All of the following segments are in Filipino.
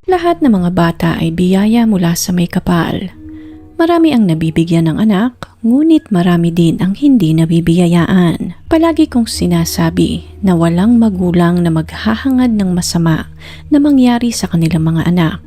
Lahat ng mga bata ay biyaya mula sa may kapal. Marami ang nabibigyan ng anak, ngunit marami din ang hindi nabibiyayaan. Palagi kong sinasabi na walang magulang na maghahangad ng masama na mangyari sa kanilang mga anak.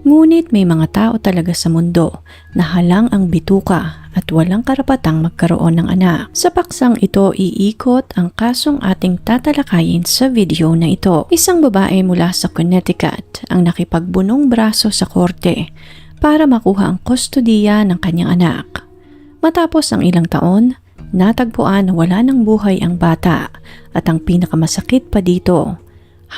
Ngunit may mga tao talaga sa mundo na halang ang bituka at walang karapatang magkaroon ng anak. Sa paksang ito, iikot ang kasong ating tatalakayin sa video na ito. Isang babae mula sa Connecticut ang nakipagbunong braso sa korte para makuha ang kustodiya ng kanyang anak. Matapos ang ilang taon, natagpuan na wala ng buhay ang bata at ang pinakamasakit pa dito,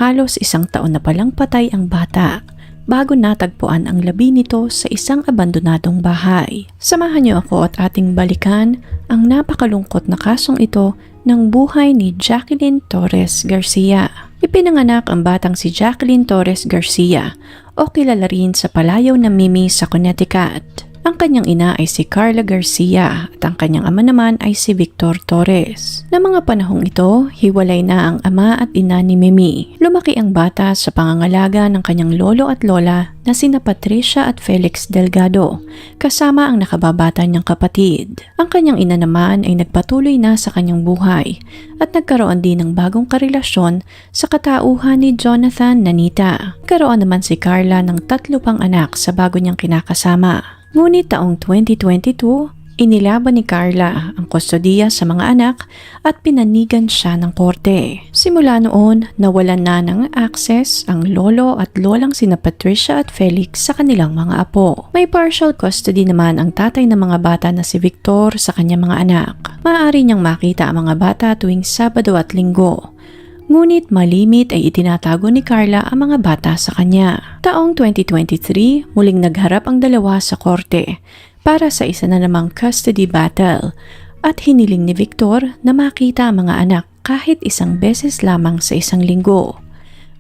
halos isang taon na palang patay ang bata bago natagpuan ang labi nito sa isang abandonadong bahay. Samahan niyo ako at ating balikan ang napakalungkot na kasong ito ng buhay ni Jacqueline Torres Garcia. Ipinanganak ang batang si Jacqueline Torres Garcia o kilala rin sa palayaw na Mimi sa Connecticut. Ang kanyang ina ay si Carla Garcia at ang kanyang ama naman ay si Victor Torres. Na mga panahong ito, hiwalay na ang ama at ina ni Mimi. Lumaki ang bata sa pangangalaga ng kanyang lolo at lola na sina Patricia at Felix Delgado, kasama ang nakababata niyang kapatid. Ang kanyang ina naman ay nagpatuloy na sa kanyang buhay at nagkaroon din ng bagong karelasyon sa katauhan ni Jonathan Nanita. Karoon naman si Carla ng 3 pang anak sa bago niyang kinakasama. Ngunit taong 2022, inilaban ni Carla ang kustodiya sa mga anak at pinanigan siya ng korte. Simula noon, nawalan na ng access ang lolo at lolang sina Patricia at Felix sa kanilang mga apo. May partial custody naman ang tatay ng mga bata na si Victor sa kanyang mga anak. Maaari niyang makita ang mga bata tuwing Sabado at Linggo. Ngunit malimit ay itinatago ni Carla ang mga bata sa kanya. Taong 2023, muling nagharap ang dalawa sa korte para sa isa na namang custody battle at hiniling ni Victor na makita ang mga anak kahit isang beses lamang sa isang linggo.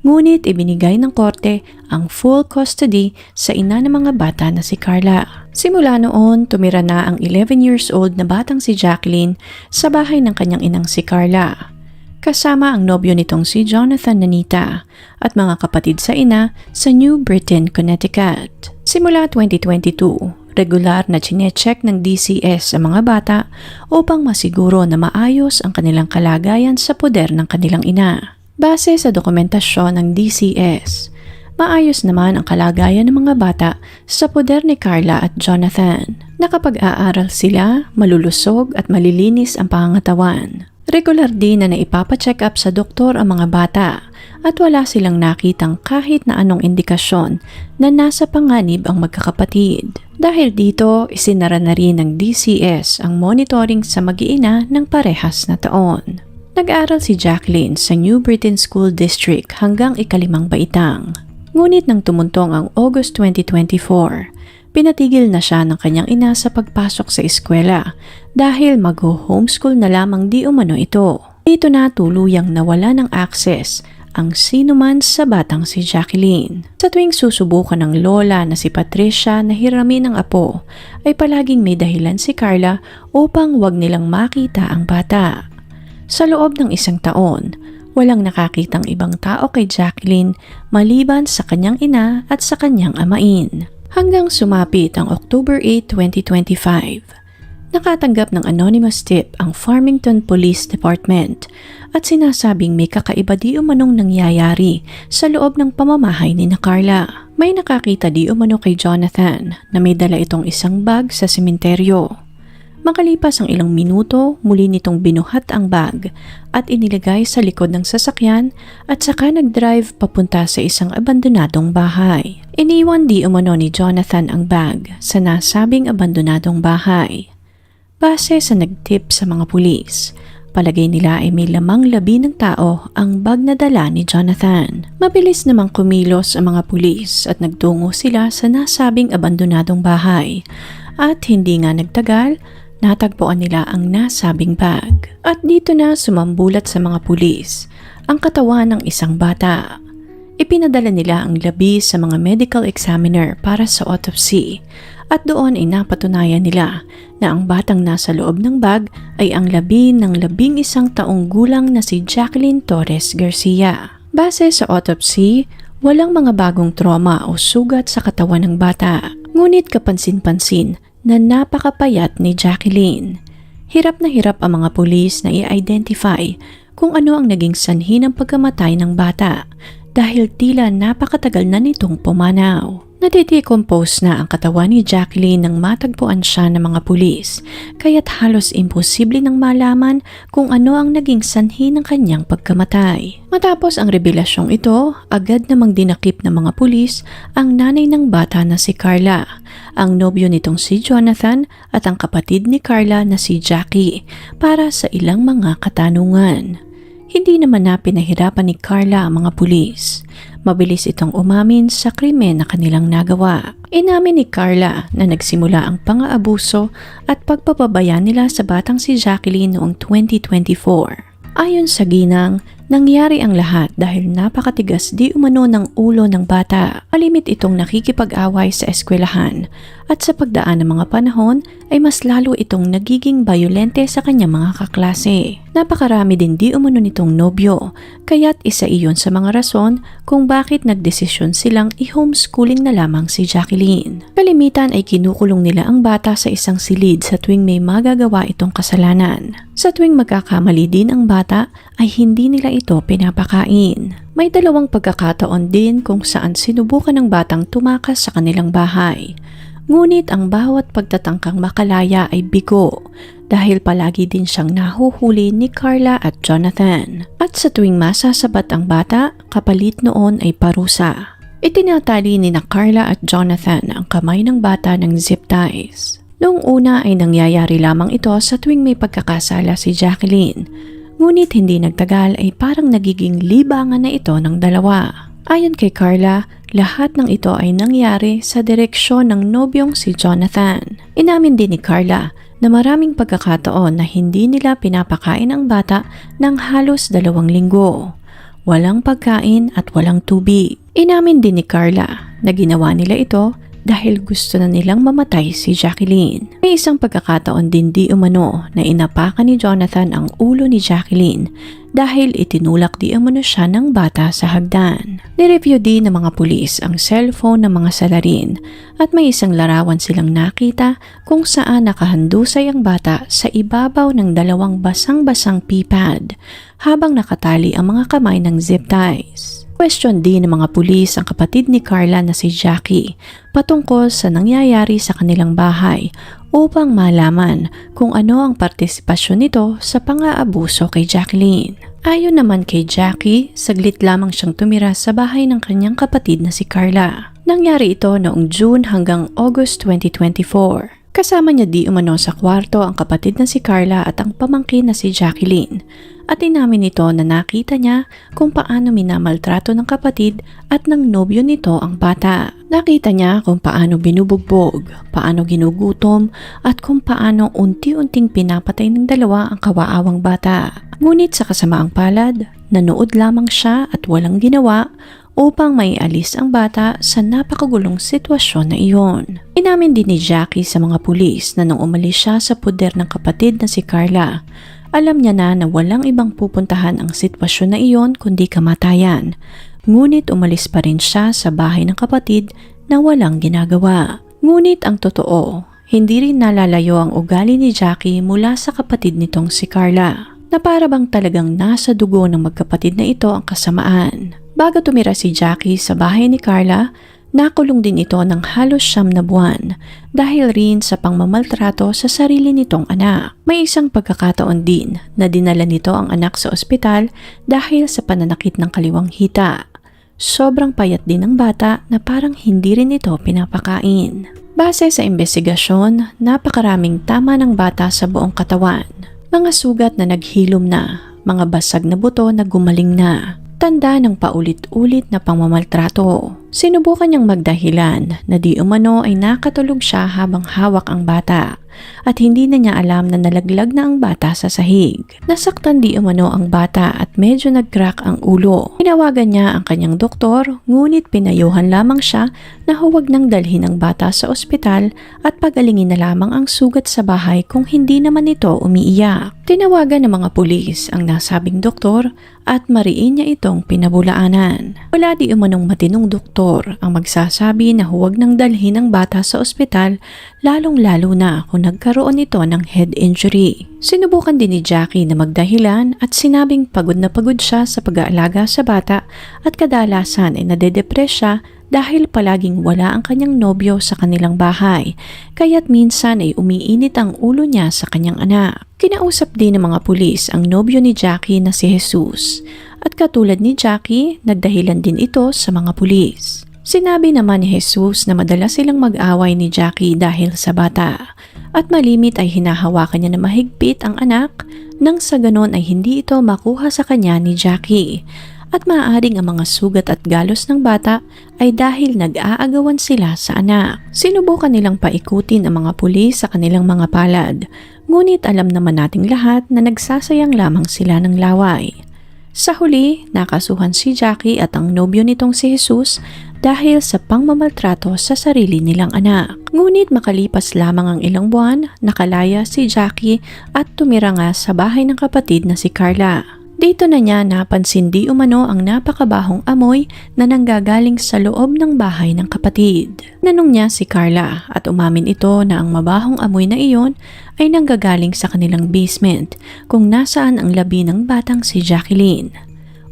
Ngunit ibinigay ng korte ang full custody sa ina ng mga bata na si Carla. Simula noon, tumira na ang 11 years old na batang si Jacqueline sa bahay ng kanyang inang si Carla, kasama ang nobyo nitong si Jonathan Nanita at mga kapatid sa ina sa New Britain, Connecticut. Simula 2022, regular na chinecheck ng DCS ang mga bata upang masiguro na maayos ang kanilang kalagayan sa poder ng kanilang ina. Base sa dokumentasyon ng DCS, maayos naman ang kalagayan ng mga bata sa poder ni Carla at Jonathan. Nakapag-aaral sila, malulusog at malilinis ang pangangatawan. Regular din na naipapacheck up sa doktor ang mga bata at wala silang nakitang kahit na anong indikasyon na nasa panganib ang magkakapatid. Dahil dito, isinara na rin ng DCS ang monitoring sa mag-iina ng parehas na taon. Nag-aaral si Jacqueline sa New Britain School District hanggang ika-5 baitang. Ngunit nang tumuntong ang August 2024, pinatigil na siya ng kanyang ina sa pagpasok sa eskwela dahil mag-homeschool na lamang di umano ito. Dito na tuluyang nawala ng access ang sinuman sa batang si Jacqueline. Sa tuwing susubukan ng lola na si Patricia na hiramin ng apo, ay palaging may dahilan si Carla upang wag nilang makita ang bata. Sa loob ng 1 taon, walang nakakitang ibang tao kay Jacqueline maliban sa kanyang ina at sa kanyang amain. Hanggang sumapit ang October 8, 2025. Nakatanggap ng anonymous tip ang Farmington Police Department at sinasabing may kakaiba di umanong nangyayari sa loob ng pamamahay ni Carla. May nakakita di umano kay Jonathan na may dala itong isang bag sa sementeryo. Makalipas ang ilang minuto, muli nitong binuhat ang bag at inilagay sa likod ng sasakyan at saka nag-drive papunta sa isang abandonadong bahay. Iniwan di umano ni Jonathan ang bag sa nasabing abandonadong bahay. Base sa nagtip sa mga pulis, palagay nila ay may lamang labi ng tao ang bag na dala ni Jonathan. Mabilis namang kumilos ang mga pulis at nagtungo sila sa nasabing abandonadong bahay at hindi nga nagtagal, natagpuan nila ang nasabing bag. At dito na sumambulat sa mga pulis ang katawan ng isang bata. Ipinadala nila ang labi sa mga medical examiner para sa autopsy At doon ay napatunayan nila na ang batang nasa loob ng bag ay ang labi ng 11 taong gulang na si Jacqueline Torres Garcia. Base sa autopsy, walang mga bagong trauma o sugat sa katawan ng bata. Ngunit kapansin-pansin na napakapayat ni Jacqueline. Hirap na hirap ang mga pulis na i-identify kung ano ang naging sanhi ng pagkamatay ng bata dahil tila napakatagal na nitong pumanaw. Natidecompose na ang katawan ni Jacqueline nang matagpuan siya ng mga pulis, kaya't halos imposible nang malaman kung ano ang naging sanhi ng kanyang pagkamatay. Matapos ang revelasyong ito, agad namang dinakip ng mga pulis ang nanay ng bata na si Carla, ang nobyo nitong si Jonathan at ang kapatid ni Carla na si Jackie para sa ilang mga katanungan. Hindi naman na pinahirapan ni Carla ang mga pulis. Mabilis itong umamin sa krimen na kanilang nagawa. Inamin ni Carla na nagsimula ang pang-aabuso at pagpapabaya nila sa batang si Jacqueline noong 2024. Ayon sa ginang, nangyari ang lahat dahil napakatigas di umano ng ulo ng bata. Malimit itong nakikipag-away sa eskwelahan at sa pagdaan ng mga panahon ay mas lalo itong nagiging bayolente sa kanyang mga kaklase. Napakarami din di umano nitong nobyo, kaya't isa iyon sa mga rason kung bakit nagdesisyon silang i-homeschooling na lamang si Jacqueline. Kalimitan ay kinukulong nila ang bata sa isang silid sa tuwing may magagawa itong kasalanan. Sa tuwing magkakamali din ang bata ay hindi nila ito pinapakain. May dalawang pagkakataon din kung saan sinubukan ng batang tumakas sa kanilang bahay. Ngunit ang bawat pagtatangkang makalaya ay bigo dahil palagi din siyang nahuhuli ni Carla at Jonathan. At sa tuwing masasabat ang bata, kapalit noon ay parusa. Itinatali ni na Carla at Jonathan ang kamay ng bata ng zip ties. Noong una ay nangyayari lamang ito sa tuwing may pagkakasala si Jacqueline. Ngunit hindi nagtagal ay parang nagiging libangan na ito ng dalawa. Ayon kay Carla, lahat ng ito ay nangyari sa direksyon ng nobyong si Jonathan. Inamin din ni Carla na maraming pagkakataon na hindi nila pinapakain ang bata ng halos 2 linggo. Walang pagkain at walang tubig. Inamin din ni Carla na ginawa nila ito dahil gusto na nilang mamatay si Jacqueline. May isang pagkakataon din di umano na inapakan ni Jonathan ang ulo ni Jacqueline dahil itinulak di umano siya ng bata sa hagdan. Nireview din ng mga pulis ang cellphone ng mga salarin at may isang larawan silang nakita kung saan nakahandusay ang bata sa ibabaw ng 2 basang-basang pee-pad habang nakatali ang mga kamay ng zip ties. Question din ng mga pulis ang kapatid ni Carla na si Jackie patungkol sa nangyayari sa kanilang bahay upang malaman kung ano ang partisipasyon nito sa pang-aabuso kay Jacqueline. Ayon naman kay Jackie, saglit lamang siyang tumira sa bahay ng kanyang kapatid na si Carla. Nangyari ito noong June hanggang August 2024. Kasama niya di umano sa kwarto ang kapatid na si Carla at ang pamangkin na si Jacqueline. At inamin nito na nakita niya kung paano minamaltrato ng kapatid at ng nobyo nito ang bata. Nakita niya kung paano binubugbog, paano ginugutom at kung paano unti-unting pinapatay ng dalawa ang kawaawang bata. Ngunit sa kasamaang palad, nanood lamang siya at walang ginawa upang maialis ang bata sa napakagulong sitwasyon na iyon. Inamin din ni Jackie sa mga pulis na nung umalis siya sa puder ng kapatid na si Carla, alam niya na walang ibang pupuntahan ang sitwasyon na iyon kundi kamatayan. Ngunit umalis pa rin siya sa bahay ng kapatid na walang ginagawa. Ngunit ang totoo, hindi rin nalalayo ang ugali ni Jackie mula sa kapatid nitong si Carla, na para bang talagang nasa dugo ng magkapatid na ito ang kasamaan. Bago tumira si Jackie sa bahay ni Carla, nakulong din ito ng halos 9 na buwan dahil rin sa pangmamaltrato sa sarili nitong anak. May isang pagkakataon din na dinala nito ang anak sa ospital dahil sa pananakit ng kaliwang hita. Sobrang payat din ng bata na parang hindi rin ito pinapakain. Base sa investigasyon, napakaraming tama ng bata sa buong katawan. Mga sugat na naghilom na, mga basag na buto na gumaling na. Tanda ng paulit-ulit na pangmamaltrato. Sinubukan niyang magdahilan na di umano ay nakatulog siya habang hawak ang bata. at hindi na niya alam na nalaglag na ang bata sa sahig. Nasaktan di umano ang bata at medyo nag-crack ang ulo. Tinawagan niya ang kanyang doktor, ngunit pinayuhan lamang siya na huwag nang dalhin ang bata sa ospital at pagalingin na lamang ang sugat sa bahay kung hindi naman ito umiiyak. Tinawagan ng mga pulis ang nasabing doktor at mariin niya itong pinabulaanan. Wala di umanong matinong doktor ang magsasabi na huwag nang dalhin ang bata sa ospital, lalong-lalo na kung nagkaroon ito ng head injury. Sinubukan din ni Jackie na magdahilan at sinabing pagod na pagod siya sa pag-aalaga sa bata at kadalasan ay nadedepress siya dahil palaging wala ang kanyang nobyo sa kanilang bahay, kaya't minsan ay umiinit ang ulo niya sa kanyang anak. Kinausap din ng mga pulis ang nobyo ni Jackie na si Jesus, at katulad ni Jackie, nagdahilan din ito sa mga pulis. Sinabi naman ni Jesus na madalas silang mag-away ni Jackie dahil sa bata, at malimit ay hinahawakan niya na mahigpit ang anak nang sa ganon ay hindi ito makuha sa kanya ni Jackie. At maaaring ang mga sugat at galos ng bata ay dahil nag-aagawan sila sa anak. Sinubukan nilang paikutin ang mga pulis sa kanilang mga palad, ngunit alam naman nating lahat na nagsasayang lamang sila ng laway. Sa huli, nakasuhan si Jackie at ang nobyo nitong si Jesus dahil sa pangmamaltrato sa sarili nilang anak. Ngunit makalipas lamang ang ilang buwan, nakalaya si Jackie at tumira nga sa bahay ng kapatid na si Carla. Dito na niya napansin di umano ang napakabahong amoy na nanggagaling sa loob ng bahay ng kapatid. Nanong niya si Carla at umamin ito na ang mabahong amoy na iyon ay nanggagaling sa kanilang basement kung nasaan ang labi ng batang si Jacqueline.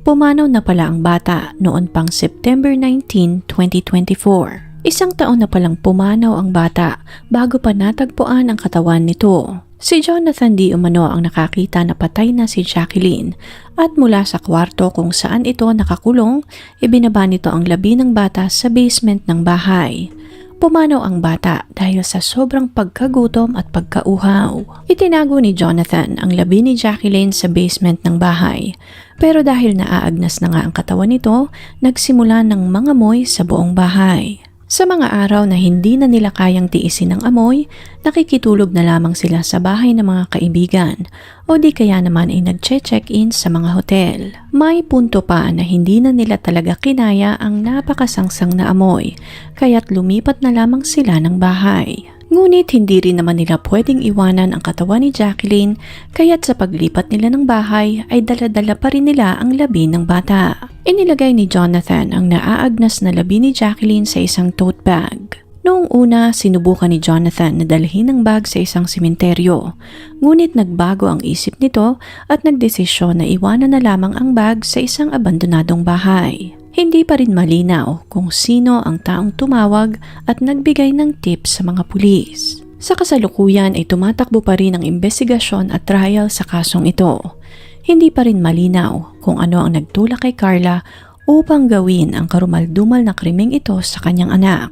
Pumanaw na pala ang bata noon pang September 19, 2024. Isang taon na palang pumanaw ang bata bago pa natagpuan ang katawan nito. Si Jonathan di umano ang nakakita na patay na si Jacqueline at mula sa kwarto kung saan ito nakakulong, ibinaba nito ang labi ng bata sa basement ng bahay. Pumanaw ang bata dahil sa sobrang pagkagutom at pagkauhaw. Itinago ni Jonathan ang labi ni Jacqueline sa basement ng bahay. Pero dahil naaagnas na nga ang katawan nito, nagsimula ng mangamoy sa buong bahay. Sa mga araw na hindi na nila kayang tiisin ang amoy, nakikitulog na lamang sila sa bahay ng mga kaibigan o di kaya naman ay nagche-check-in sa mga hotel. May punto pa na hindi na nila talaga kinaya ang napakasangsang na amoy, kaya't lumipat na lamang sila ng bahay. Ngunit hindi rin naman nila pwedeng iwanan ang katawan ni Jacqueline, kaya't sa paglipat nila ng bahay ay dala-dala pa rin nila ang labi ng bata. Inilagay ni Jonathan ang naaagnas na labi ni Jacqueline sa isang tote bag. Noong una, sinubukan ni Jonathan na dalhin ang bag sa isang sementeryo, ngunit nagbago ang isip nito at nagdesisyon na iwanan na lamang ang bag sa isang abandonadong bahay. Hindi pa rin malinaw kung sino ang taong tumawag at nagbigay ng tips sa mga pulis. Sa kasalukuyan ay tumatakbo pa rin ang investigasyon at trial sa kasong ito. Hindi pa rin malinaw kung ano ang nagtulak kay Carla upang gawin ang karumal-dumal na krimeng ito sa kanyang anak,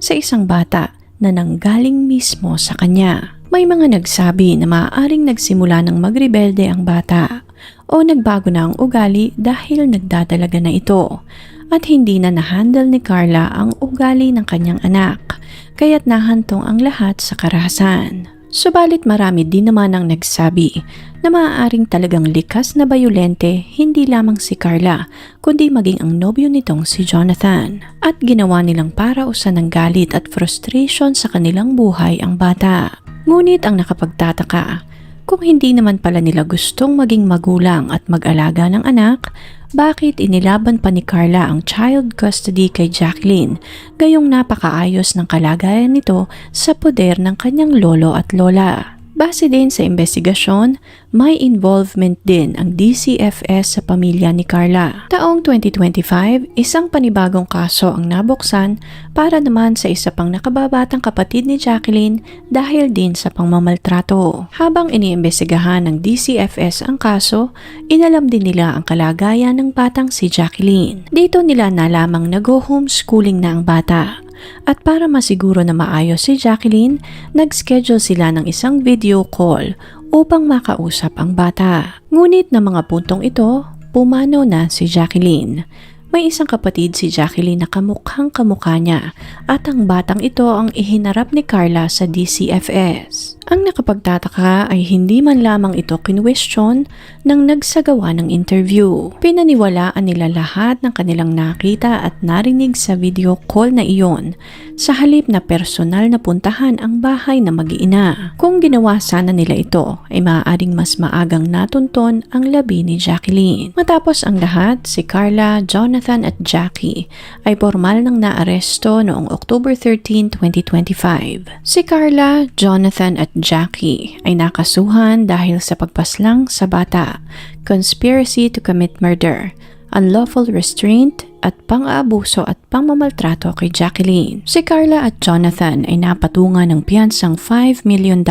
sa isang bata na nanggaling mismo sa kanya. May mga nagsabi na maaaring nagsimula ng magrebelde ang bata o nagbago na ang ugali dahil nagdadalaga na ito at hindi na nahandle ni Carla ang ugali ng kanyang anak, kaya't nahantong ang lahat sa karahasan. Subalit marami din naman ang nagsabi na maaaring talagang likas na bayolente hindi lamang si Carla kundi maging ang nobyo nitong si Jonathan, at ginawa nilang parausan ng galit at frustration sa kanilang buhay ang bata. Ngunit ang nakapagtataka, kung hindi naman pala nila gustong maging magulang at mag-alaga ng anak, bakit inilaban pa ni Carla ang child custody kay Jacqueline, gayong napakaayos ng kalagayan nito sa poder ng kanyang lolo at lola? Base din sa investigasyon, may involvement din ang DCFS sa pamilya ni Carla. Taong 2025, isang panibagong kaso ang nabuksan para naman sa isa pang nakababatang kapatid ni Jacqueline dahil din sa pangmamaltrato. Habang iniimbestigahan ng DCFS ang kaso, inalam din nila ang kalagayan ng batang si Jacqueline. Dito nila nalamang nag-homeschooling na ang bata. At para masiguro na maayos si Jacqueline, nag-schedule sila ng isang video call upang makausap ang bata. Ngunit na mga puntong ito, pumanaw na si Jacqueline. May isang kapatid si Jacqueline na kamukhang kamukha niya at ang batang ito ang ihinarap ni Carla sa DCFS. Ang nakapagtataka ay hindi man lamang ito kinwestiyon ng nagsagawa ng interview. Pinaniwalaan nila lahat ng kanilang nakita at narinig sa video call na iyon sa halip na personal na puntahan ang bahay na mag-iina. Kung ginawa sana nila ito ay maaaring mas maagang natunton ang labi ni Jacqueline. Matapos ang lahat, si Carla, Jonathan at Jackie ay formal nang naaresto noong October 13, 2025. Si Carla, Jonathan at Jackie ay nakasuhan dahil sa pagpaslang sa bata, conspiracy to commit murder, unlawful restraint at pang-aabuso at pangmamaltrato kay Jacqueline. Si Carla at Jonathan ay napatungan ng piyansang $5 million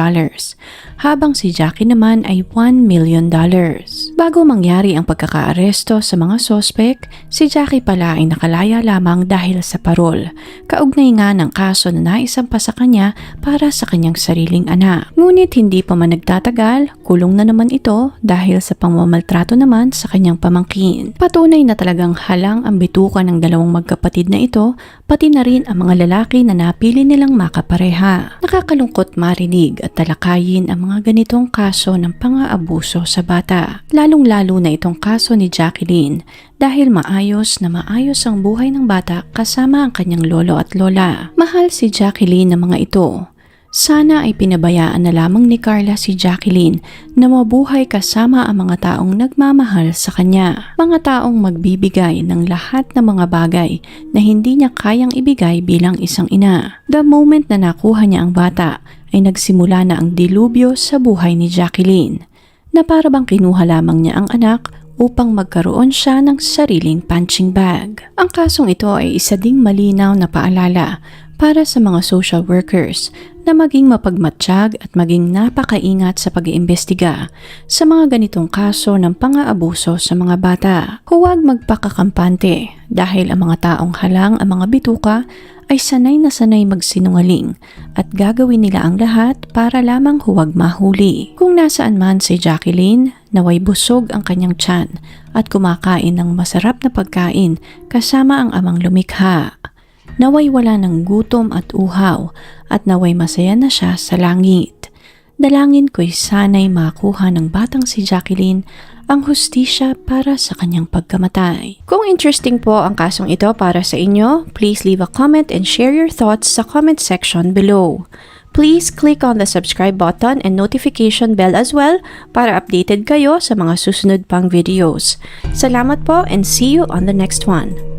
habang si Jackie naman ay $1 million. Bago mangyari ang pagkakaaresto sa mga sospek, si Jackie pala ay nakalaya lamang dahil sa parol, kaugnay nga ng kaso na naisampa sa kanya para sa kanyang sariling anak. Ngunit hindi pa man nagtatagal, kulong na naman ito dahil sa pangmamaltrato naman sa kanyang pamangkin. Patunay na talagang halang ang bitukan ng dalawang magkapatid na ito, pati na rin ang mga lalaki na napili nilang makapareha. Nakakalungkot marinig at talakayin ang mga ganitong kaso ng pang-aabuso sa bata. Lalong-lalo na itong kaso ni Jacqueline dahil maayos ang buhay ng bata kasama ang kanyang lolo at lola. Mahal si Jacqueline ng mga ito. Sana ay pinabayaan na lamang ni Carla si Jacqueline na mabuhay kasama ang mga taong nagmamahal sa kanya. Mga taong magbibigay ng lahat ng mga bagay na hindi niya kayang ibigay bilang isang ina. The moment na nakuha niya ang bata ay nagsimula na ang dilubyo sa buhay ni Jacqueline, na para bang kinuha lamang niya ang anak upang magkaroon siya ng sariling punching bag. Ang kasong ito ay isa ding malinaw na paalala para sa mga social workers na maging mapagmatsyag at maging napakaingat sa pag-iimbestiga sa mga ganitong kaso ng pang-aabuso sa mga bata. Huwag magpakakampante dahil ang mga taong halang ang mga bituka ay sanay na sanay magsinungaling at gagawin nila ang lahat para lamang huwag mahuli. Kung nasaan man si Jacqueline, naway busog ang kanyang tiyan at kumakain ng masarap na pagkain kasama ang amang lumikha. Naway wala ng gutom at uhaw at naway masaya na siya sa langit. Dalangin ko'y sana'y makuha ng batang si Jacqueline ang hustisya para sa kanyang pagkamatay. Kung interesting po ang kasong ito para sa inyo, please leave a comment and share your thoughts sa comment section below. Please click on the subscribe button and notification bell as well para updated kayo sa mga susunod pang videos. Salamat po and see you on the next one.